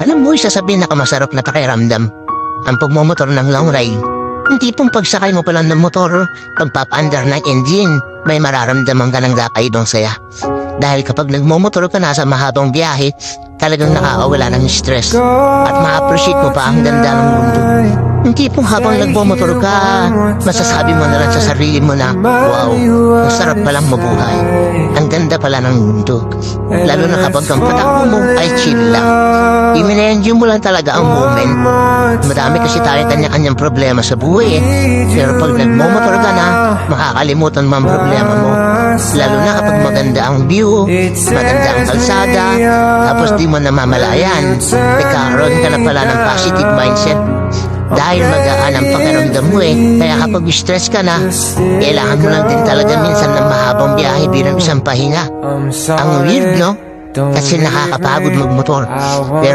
Alam mo, isa sa pinakamasarap na pakiramdam ang pagmumotor ng long ride. Yung tipong pagsakay mo pa lang ng motor, pagpapaandar ng engine, may mararamdaman ka ng kakaibang saya. Dahil kapag nagmumotor ka na sa mahabang biyahe, talagang nakakawala ng stress at ma-appreciate mo pa ang ganda ng mundo. Yung tipong habang nagmumotor ka, masasabi mo na lang sa sarili mo na, wow, ang sarap palang mabuhay. Ang ganda pala ng mundo. Lalo na kapag ang patakbo mo ay chill lang. I-enjoy mo lang talaga ang moment. Madami kasi tayo kanya-kanyang problema sa buhay eh. Pero pag nagmumotor ka na, makakalimutan mo ang problema mo. Lalo na kapag maganda ang view, maganda ang kalsada, tapos di mo namamalayan, nagkakaroon ka na pala ng positive mindset. Dahil magaan ang pakiramdam mo eh. Kaya kapag stress ka na, kailangan mo lang din talaga minsan ng mahabang biyahe bilang isang pahinga. Ang weird, no? Kasi nakakapagod magmotor. Pero